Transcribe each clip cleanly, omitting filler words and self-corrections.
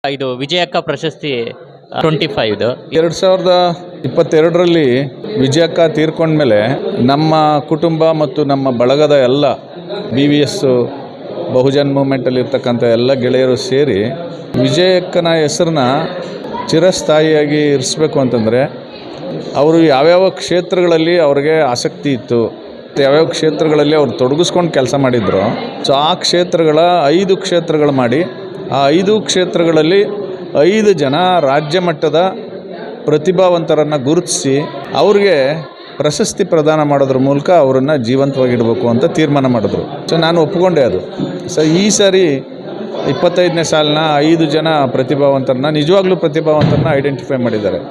ಇದು ವಿಜಯಕ್ಕ ಪ್ರಶಸ್ತಿ 25 2022ರಲ್ಲಿ ವಿಜಯಕ್ಕ ತೀರ್ಕೊಂಡ್ಮೇಲೆ ನಮ್ಮ ಕುಟುಂಬ ಮತ್ತು ನಮ್ಮ ಬಳಗದ ಎಲ್ಲ BVS ಬಹುಜನ್ ಮೂವ್ಮೆಂಟಲ್ಲಿ ಇರ್ತಕ್ಕಂಥ ಎಲ್ಲ ಗೆಳೆಯರು ಸೇರಿ ವಿಜಯಕ್ಕನ ಹೆಸರನ್ನ ಚಿರಸ್ಥಾಯಿಯಾಗಿ ಇರಿಸಬೇಕು ಅಂತಂದರೆ ಅವರು ಯಾವ್ಯಾವ ಕ್ಷೇತ್ರಗಳಲ್ಲಿ ಅವ್ರಿಗೆ ಆಸಕ್ತಿ ಇತ್ತು, ಯಾವ್ಯಾವ ಕ್ಷೇತ್ರಗಳಲ್ಲಿ ಅವ್ರು ತೊಡಗಿಸ್ಕೊಂಡು ಕೆಲಸ ಮಾಡಿದ್ರು. ಸೊ ಆ ಕ್ಷೇತ್ರಗಳ 5 ಕ್ಷೇತ್ರಗಳು ಮಾಡಿ ಆ 5 ಕ್ಷೇತ್ರಗಳಲ್ಲಿ 5 ಜನ ರಾಜ್ಯ ಮಟ್ಟದ ಪ್ರತಿಭಾವಂತರನ್ನು ಗುರುತಿಸಿ ಅವ್ರಿಗೆ ಪ್ರಶಸ್ತಿ ಪ್ರದಾನ ಮಾಡೋದ್ರ ಮೂಲಕ ಅವರನ್ನು ಜೀವಂತವಾಗಿಡಬೇಕು ಅಂತ ತೀರ್ಮಾನ ಮಾಡಿದ್ರು. ಸೊ ನಾನು ಒಪ್ಪಿಕೊಂಡೆ ಅದು. ಸೊ ಈ ಸಾರಿ 25ನೇ ಸಾಲಿನ 5 ಜನ ಪ್ರತಿಭಾವಂತರನ್ನ ನಿಜವಾಗ್ಲೂ ಪ್ರತಿಭಾವಂತರನ್ನ ಐಡೆಂಟಿಫೈ ಮಾಡಿದ್ದಾರೆ.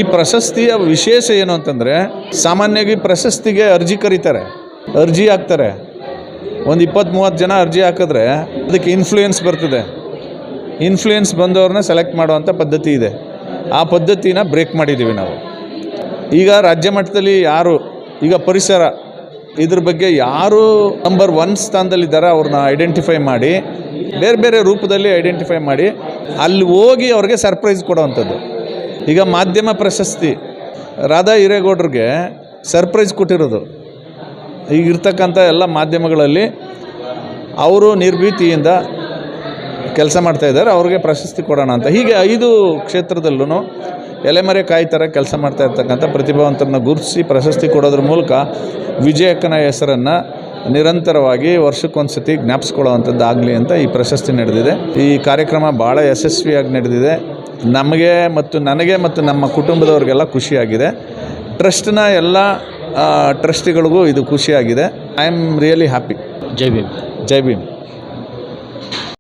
ಈ ಪ್ರಶಸ್ತಿಯ ವಿಶೇಷ ಏನು ಅಂತಂದರೆ, ಸಾಮಾನ್ಯವಾಗಿ ಪ್ರಶಸ್ತಿಗೆ ಅರ್ಜಿ ಕರೀತಾರೆ, ಅರ್ಜಿ ಹಾಕ್ತಾರೆ. ಒಂದು 20-30 ಜನ ಅರ್ಜಿ ಹಾಕಿದ್ರೆ ಅದಕ್ಕೆ ಇನ್ಫ್ಲೂಯೆನ್ಸ್ ಬರ್ತದೆ. ಇನ್ಫ್ಲೂಯೆನ್ಸ್ ಬಂದವ್ರನ್ನ ಸೆಲೆಕ್ಟ್ ಮಾಡುವಂಥ ಪದ್ಧತಿ ಇದೆ. ಆ ಪದ್ಧತಿನ ಬ್ರೇಕ್ ಮಾಡಿದ್ದೀವಿ ನಾವು. ಈಗ ರಾಜ್ಯ ಮಟ್ಟದಲ್ಲಿ ಯಾರು ಈಗ ಪರಿಸರ ಇದ್ರ ಬಗ್ಗೆ ಯಾರು ನಂಬರ್ 1 ಸ್ಥಾನದಲ್ಲಿದ್ದಾರೆ ಅವ್ರನ್ನ ಐಡೆಂಟಿಫೈ ಮಾಡಿ ಬೇರೆ ಬೇರೆ ರೂಪದಲ್ಲಿ ಐಡೆಂಟಿಫೈ ಮಾಡಿ ಅಲ್ಲಿ ಹೋಗಿ ಅವ್ರಿಗೆ ಸರ್ಪ್ರೈಸ್ ಕೊಡೋವಂಥದ್ದು. ಈಗ ಮಾಧ್ಯಮ ಪ್ರಶಸ್ತಿ ರಾಧಾ ಹಿರೇಗೌಡರಿಗೆ ಸರ್ಪ್ರೈಸ್ ಕೊಟ್ಟಿರೋದು. ಈಗ ಇರ್ತಕ್ಕಂಥ ಎಲ್ಲ ಮಾಧ್ಯಮಗಳಲ್ಲಿ ಅವರು ನಿರ್ಭೀತಿಯಿಂದ ಕೆಲಸ ಮಾಡ್ತಾಯಿದ್ದಾರೆ, ಅವ್ರಿಗೆ ಪ್ರಶಸ್ತಿ ಕೊಡೋಣ ಅಂತ. ಹೀಗೆ 5 ಕ್ಷೇತ್ರದಲ್ಲೂ ಎಲೆಮರೆ ಕಾಯಿ ಥರ ಕೆಲಸ ಮಾಡ್ತಾ ಇರ್ತಕ್ಕಂಥ ಪ್ರತಿಭಾವಂತರನ್ನ ಗುರುತಿಸಿ ಪ್ರಶಸ್ತಿ ಕೊಡೋದ್ರ ಮೂಲಕ ವಿಜಯಕ್ಕನ ಹೆಸರನ್ನು ನಿರಂತರವಾಗಿ ವರ್ಷಕ್ಕೊಂದು ಸತಿ ಜ್ಞಾಪಿಸ್ಕೊಳ್ಳೋವಂಥದ್ದಾಗಲಿ ಅಂತ ಈ ಪ್ರಶಸ್ತಿ ನಡೆದಿದೆ. ಈ ಕಾರ್ಯಕ್ರಮ ಭಾಳ ಯಶಸ್ವಿಯಾಗಿ ನಡೆದಿದೆ. ನಮಗೆ ಮತ್ತು ನನಗೆ ಮತ್ತು ನಮ್ಮ ಕುಟುಂಬದವ್ರಿಗೆಲ್ಲ ಖುಷಿಯಾಗಿದೆ. ಟ್ರಸ್ಟ್ನ ಎಲ್ಲ ಟ್ರಸ್ಟಿಗಳಿಗೂ ಇದು ಖುಷಿಯಾಗಿದೆ. I am really happy. ಜೈ ಭೀಮ್. ಜೈ ಭೀಮ್.